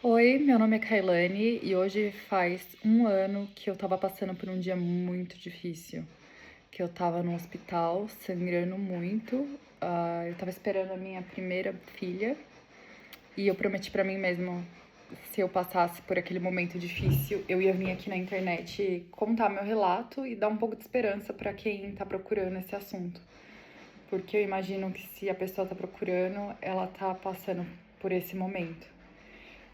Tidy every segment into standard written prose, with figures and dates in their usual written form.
Oi, meu nome é Kailane e hoje faz um ano que eu tava passando por um dia muito difícil. Que eu tava no hospital sangrando muito. Eu tava esperando a minha primeira filha e eu prometi pra mim mesma, se eu passasse por aquele momento difícil, eu ia vir aqui na internet contar meu relato e dar um pouco de esperança pra quem tá procurando esse assunto. Porque eu imagino que se a pessoa tá procurando, ela tá passando por esse momento.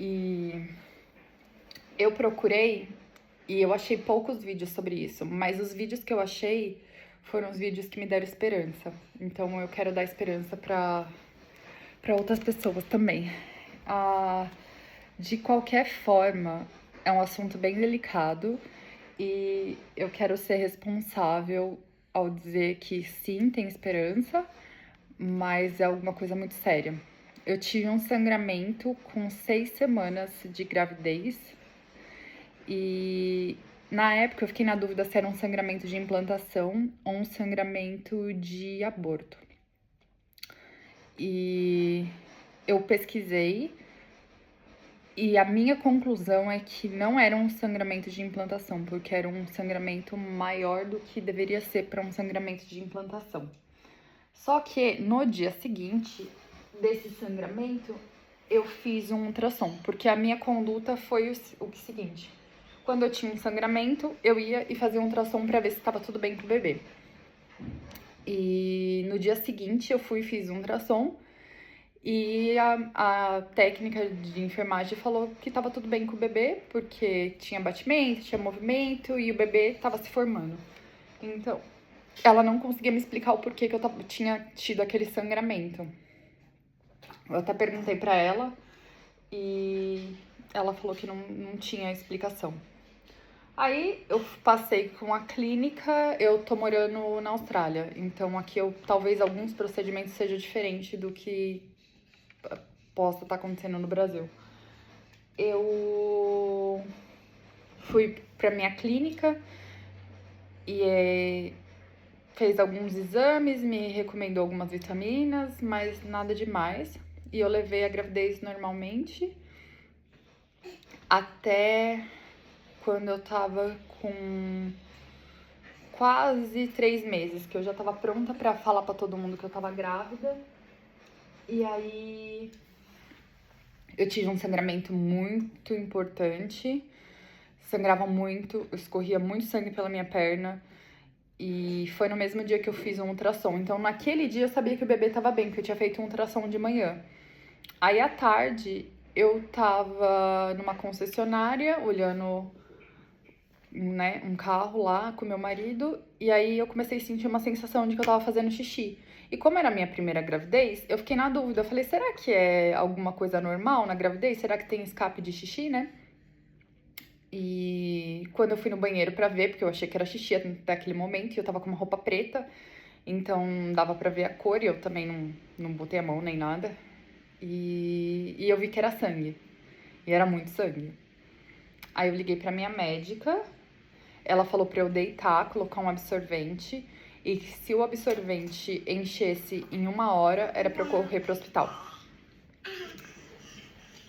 E eu procurei e eu achei poucos vídeos sobre isso, mas os vídeos que eu achei foram os vídeos que me deram esperança. Então eu quero dar esperança para outras pessoas também. Ah, de qualquer forma, é um assunto bem delicado e eu quero ser responsável ao dizer que sim, tem esperança, mas é alguma coisa muito séria. Eu tive um sangramento com 6 semanas de gravidez e na época eu fiquei na dúvida se era um sangramento de implantação ou um sangramento de aborto. E eu pesquisei e a minha conclusão é que não era um sangramento de implantação, porque era um sangramento maior do que deveria ser para um sangramento de implantação. Só que no dia seguinte desse sangramento, eu fiz um ultrassom, porque a minha conduta foi o seguinte: quando eu tinha um sangramento, eu ia e fazia um ultrassom para ver se estava tudo bem com o bebê. E no dia seguinte eu fui e fiz um ultrassom e a técnica de enfermagem falou que estava tudo bem com o bebê, porque tinha batimento, tinha movimento e o bebê estava se formando. Então, ela não conseguia me explicar o porquê que eu tinha tido aquele sangramento. Eu até perguntei pra ela e ela falou que não tinha explicação. Aí eu passei com a clínica, eu tô morando na Austrália, então aqui talvez alguns procedimentos sejam diferentes do que possa estar acontecendo no Brasil. Eu fui pra minha clínica e fez alguns exames, me recomendou algumas vitaminas, mas nada demais. E eu levei a gravidez normalmente até quando eu tava com quase 3 meses, que eu já tava pronta pra falar pra todo mundo que eu tava grávida. E aí eu tive um sangramento muito importante, sangrava muito, escorria muito sangue pela minha perna. E foi no mesmo dia que eu fiz um ultrassom. Então, naquele dia eu sabia que o bebê tava bem, porque eu tinha feito um ultrassom de manhã. Aí, à tarde, eu tava numa concessionária, olhando, né, um carro lá com meu marido. E aí, eu comecei a sentir uma sensação de que eu tava fazendo xixi. E como era a minha primeira gravidez, eu fiquei na dúvida. Eu falei, será que é alguma coisa normal na gravidez? Será que tem escape de xixi, né? E quando eu fui no banheiro pra ver, porque eu achei que era xixi até aquele momento, e eu tava com uma roupa preta, então dava pra ver a cor, e eu também não botei a mão nem nada. E eu vi que era sangue. E era muito sangue. Aí eu liguei pra minha médica, ela falou pra eu deitar, colocar um absorvente, e que se o absorvente enchesse em 1 hora, era pra eu correr pro hospital.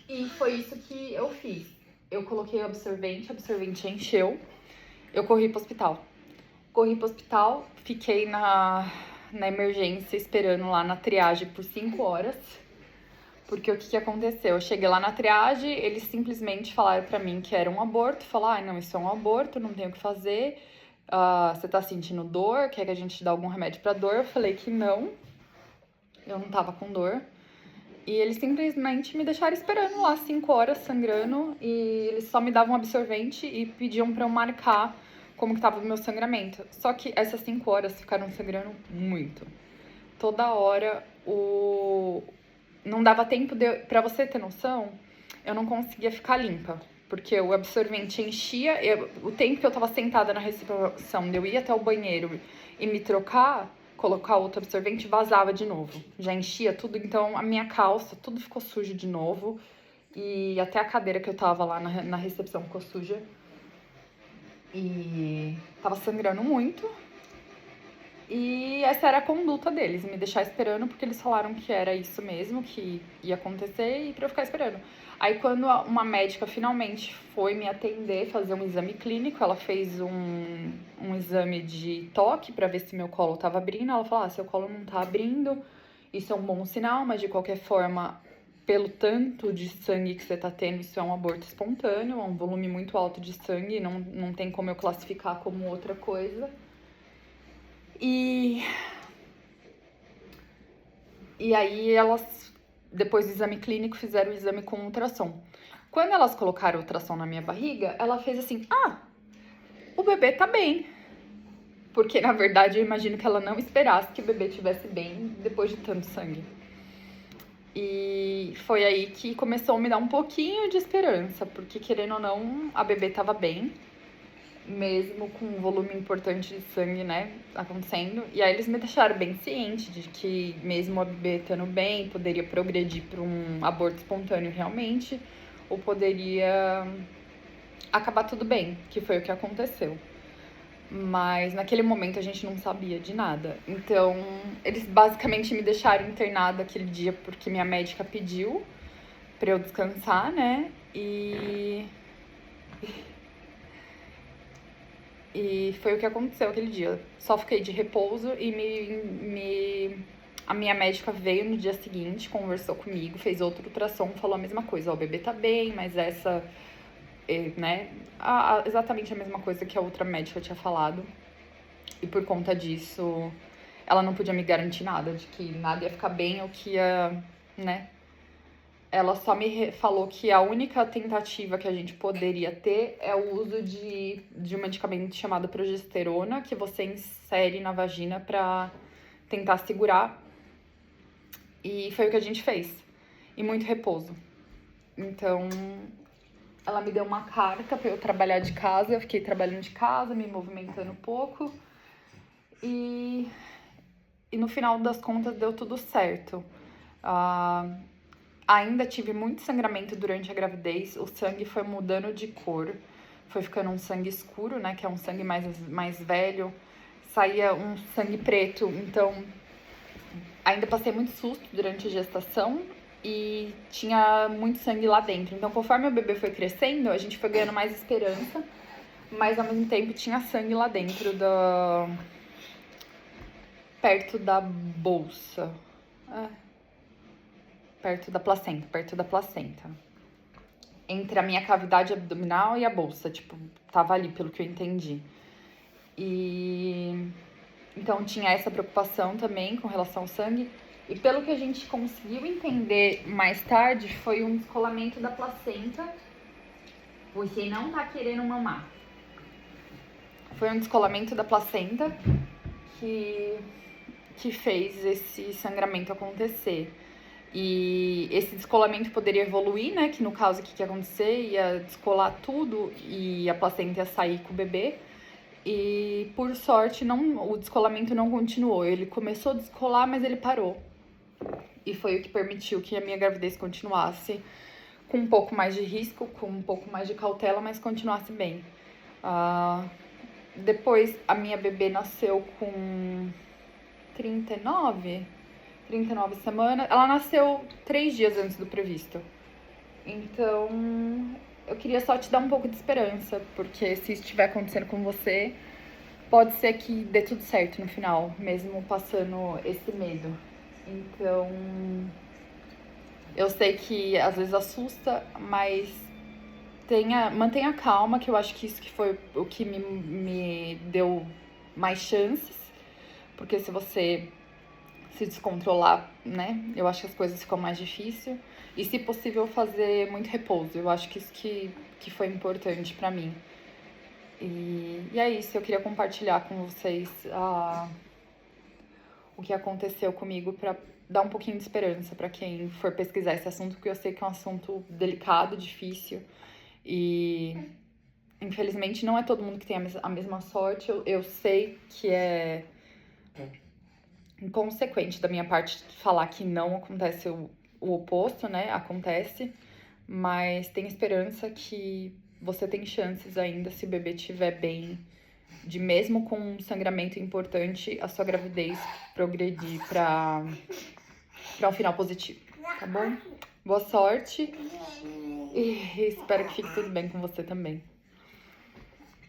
E foi isso que eu fiz. Eu coloquei o absorvente encheu, eu corri pro hospital. Corri pro hospital, fiquei na emergência esperando lá na triagem por 5 horas. Porque o que aconteceu? Eu cheguei lá na triagem, eles simplesmente falaram pra mim que era um aborto. Falaram, não, isso é um aborto, não tem o que fazer. Você tá sentindo dor? Quer que a gente te dê algum remédio pra dor? Eu falei que não, eu não tava com dor. E eles simplesmente me deixaram esperando lá 5 horas sangrando. E eles só me davam um absorvente e pediam pra eu marcar como que tava o meu sangramento. Só que essas 5 horas ficaram sangrando muito. Toda hora não dava tempo pra você ter noção, eu não conseguia ficar limpa. Porque o absorvente enchia, o tempo que eu tava sentada na recepção, eu ia até o banheiro e me trocar, colocar outro absorvente, vazava de novo. Já enchia tudo, então a minha calça, tudo ficou sujo de novo. E até a cadeira que eu tava lá na recepção ficou suja. E tava sangrando muito. E essa era a conduta deles, me deixar esperando, porque eles falaram que era isso mesmo, que ia acontecer, e pra eu ficar esperando. Aí, quando uma médica finalmente foi me atender, fazer um exame clínico, ela fez um exame de toque pra ver se meu colo tava abrindo. Ela falou: seu colo não tá abrindo, isso é um bom sinal, mas de qualquer forma, pelo tanto de sangue que você tá tendo, isso é um aborto espontâneo, é um volume muito alto de sangue, não tem como eu classificar como outra coisa. E aí elas, depois do exame clínico, fizeram o exame com ultrassom. Quando elas colocaram o ultrassom na minha barriga, ela fez assim: o bebê tá bem. Porque, na verdade, eu imagino que ela não esperasse que o bebê estivesse bem depois de tanto sangue. E foi aí que começou a me dar um pouquinho de esperança, porque, querendo ou não, a bebê tava bem, mesmo com um volume importante de sangue, né, acontecendo. E aí eles me deixaram bem ciente de que, mesmo a bebê estando bem, poderia progredir para um aborto espontâneo realmente, ou poderia acabar tudo bem, que foi o que aconteceu. Mas naquele momento a gente não sabia de nada. Então, eles basicamente me deixaram internada aquele dia porque minha médica pediu pra eu descansar, né? E foi o que aconteceu aquele dia. Só fiquei de repouso e a minha médica veio no dia seguinte, conversou comigo, fez outro ultrassom, falou a mesma coisa. Ó, o bebê tá bem, mas essa, né? Exatamente a mesma coisa que a outra médica tinha falado. E por conta disso, ela não podia me garantir nada, de que nada ia ficar bem ou que ia, né? Ela só me falou que a única tentativa que a gente poderia ter é o uso de um medicamento chamado progesterona, que você insere na vagina pra tentar segurar. E foi o que a gente fez. E muito repouso. Então, ela me deu uma carta pra eu trabalhar de casa. Eu fiquei trabalhando de casa, me movimentando um pouco. E no final das contas deu tudo certo. Ainda tive muito sangramento durante a gravidez, o sangue foi mudando de cor, foi ficando um sangue escuro, né, que é um sangue mais velho, saía um sangue preto, então ainda passei muito susto durante a gestação e tinha muito sangue lá dentro. Então, conforme o bebê foi crescendo, a gente foi ganhando mais esperança, mas ao mesmo tempo tinha sangue lá dentro perto da bolsa. Perto da placenta. Entre a minha cavidade abdominal e a bolsa, tipo, tava ali, pelo que eu entendi. E então tinha essa preocupação também com relação ao sangue. E pelo que a gente conseguiu entender mais tarde, foi um descolamento da placenta. Você não tá querendo mamar. Foi um descolamento da placenta que fez esse sangramento acontecer. E esse descolamento poderia evoluir, né? Que no caso, o que ia acontecer? Ia descolar tudo e a placenta ia sair com o bebê. E por sorte, o descolamento não continuou. Ele começou a descolar, mas ele parou. E foi o que permitiu que a minha gravidez continuasse com um pouco mais de risco, com um pouco mais de cautela, mas continuasse bem. Depois, a minha bebê nasceu com 39 semanas. Ela nasceu 3 dias antes do previsto. Então, eu queria só te dar um pouco de esperança, porque se isso estiver acontecendo com você, pode ser que dê tudo certo no final, mesmo passando esse medo. Então, eu sei que às vezes assusta, mas mantenha calma, que eu acho que isso que foi o que me deu mais chances, porque se você se descontrolar, né, eu acho que as coisas ficam mais difíceis. E, se possível, fazer muito repouso. Eu acho que isso que foi importante pra mim. E é isso, eu queria compartilhar com vocês o que aconteceu comigo pra dar um pouquinho de esperança pra quem for pesquisar esse assunto, porque eu sei que é um assunto delicado, difícil. E, infelizmente, não é todo mundo que tem a mesma sorte. Eu sei que é inconsequente da minha parte falar que não acontece o oposto, né? Acontece, mas tem esperança que você tem chances ainda se o bebê estiver bem de mesmo com um sangramento importante, a sua gravidez progredir para um final positivo, tá bom? Boa sorte e espero que fique tudo bem com você também.